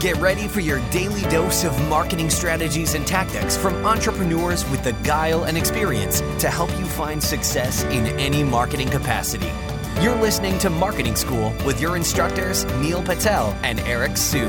Get ready for your daily dose of marketing strategies and tactics from entrepreneurs with the guile and experience to help you find success in any marketing capacity. You're listening to Marketing School with your instructors, Neil Patel and Eric Su.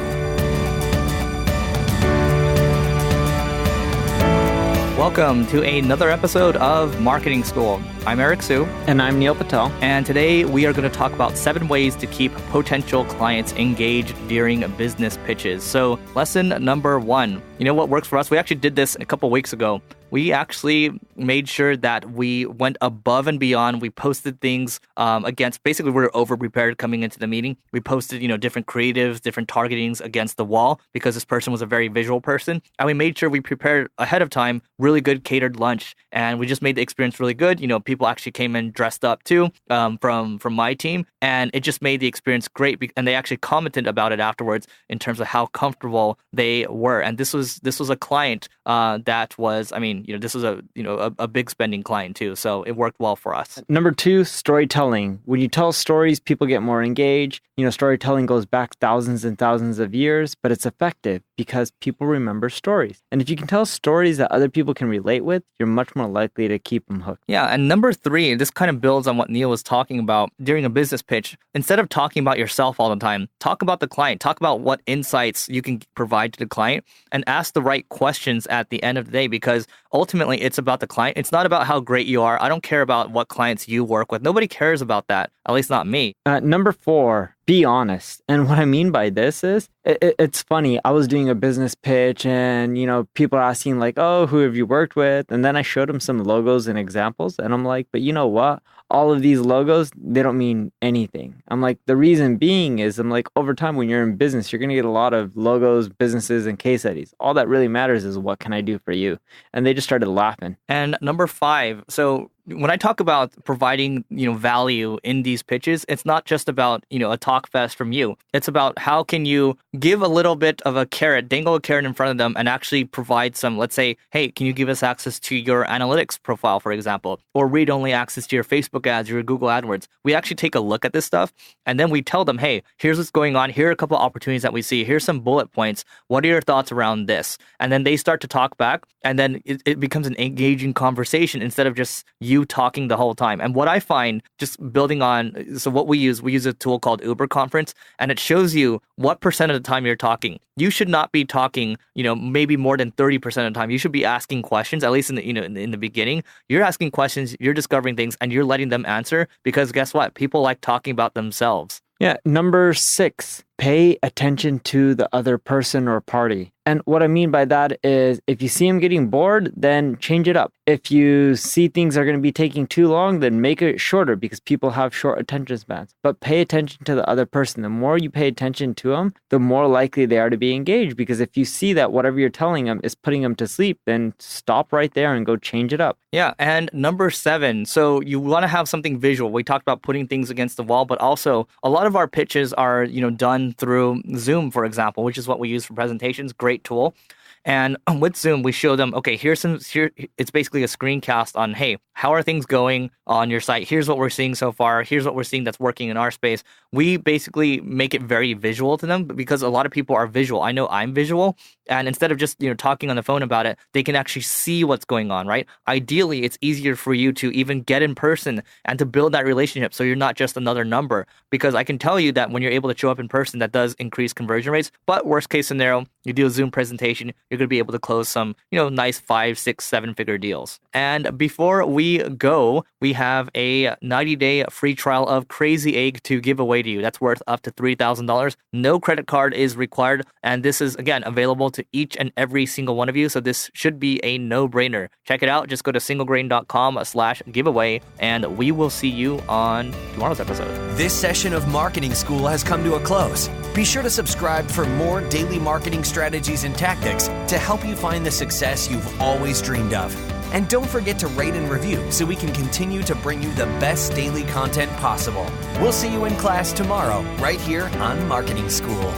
Welcome to another episode of Marketing School. I'm Eric Su. And I'm Neil Patel. And today we are going to talk about 7 ways to keep potential clients engaged during business pitches. So lesson number 1, you know what works for us? We actually did this a couple weeks ago. We actually made sure that we went above and beyond. We posted things against, basically we were over-prepared coming into the meeting. We posted, different creatives, different targetings against the wall because this person was a very visual person. And we made sure we prepared ahead of time really good catered lunch. And we just made the experience really good. People actually came in dressed up too from my team. And it just made the experience great. And they actually commented about it afterwards in terms of how comfortable they were. And this was a client that was, this was a big spending client too. So it worked well for us. Number 2, storytelling. When you tell stories, people get more engaged. Storytelling goes back thousands and thousands of years, but it's effective because people remember stories. And if you can tell stories that other people can relate with, you're much more likely to keep them hooked. Yeah. And number 3, this kind of builds on what Neil was talking about during a business pitch. Instead of talking about yourself all the time, talk about the client, talk about what insights you can provide to the client and ask the right questions at the end of the day, because ultimately it's about the client. It's not about how great you are. I don't care about what clients you work with. Nobody cares about that, at least not me. Number 4, be honest. And what I mean by this is, it's funny. I was doing a business pitch and, people are asking like, oh, who have you worked with? And then I showed them some logos and examples. And I'm like, but you know what? All of these logos, they don't mean anything. I'm like, the reason being is over time when you're in business, you're going to get a lot of logos, businesses, and case studies. All that really matters is what can I do for you? And they just started laughing. And number 5, so when I talk about providing, value in these pitches, it's not just about, a talk fest from you. It's about how can you give a little bit of a carrot, dangle a carrot in front of them and actually provide some, let's say, hey, can you give us access to your analytics profile, for example, or read-only access to your Facebook ads, your Google AdWords. We actually take a look at this stuff and then we tell them, hey, here's what's going on. Here are a couple of opportunities that we see. Here's some bullet points. What are your thoughts around this? And then they start to talk back and then it becomes an engaging conversation instead of just you talking the whole time. And what I find, just building on, so what we use a tool called UberConference, and it shows you what percent of the time you're talking. You should not be talking, maybe more than 30% of the time. You should be asking questions, at least in the, in the beginning. You're asking questions, you're discovering things, and you're letting them answer because guess what? People like talking about themselves. Yeah. Number 6, pay attention to the other person or party. And what I mean by that is if you see them getting bored, then change it up. If you see things are going to be taking too long, then make it shorter because people have short attention spans. But pay attention to the other person. The more you pay attention to them, the more likely they are to be engaged. Because if you see that whatever you're telling them is putting them to sleep, then stop right there and go change it up. Yeah. And number 7, so you want to have something visual. We talked about putting things against the wall, but also a lot of our pitches are, done through Zoom, for example, which is what we use for presentations. Great tool. And with Zoom, we show them, okay, here it's basically a screencast on, hey, how are things going on your site? Here's what we're seeing so far. Here's what we're seeing that's working in our space. We basically make it very visual to them because a lot of people are visual. I know I'm visual. And instead of just, talking on the phone about it, they can actually see what's going on, right? Ideally, it's easier for you to even get in person and to build that relationship so you're not just another number. Because I can tell you that when you're able to show up in person, that does increase conversion rates. But worst case scenario, you do a Zoom presentation, you're going to be able to close some, nice 5, 6, 7-figure deals. And before we go, we have a 90-day free trial of Crazy Egg to give away to you. That's worth up to $3,000. No credit card is required. And this is, again, available to each and every single one of you. So this should be a no-brainer. Check it out. Just go to singlegrain.com/giveaway, and we will see you on tomorrow's episode. This session of Marketing School has come to a close. Be sure to subscribe for more daily marketing strategies and tactics to help you find the success you've always dreamed of. And don't forget to rate and review so we can continue to bring you the best daily content possible. We'll see you in class tomorrow, right here on Marketing School.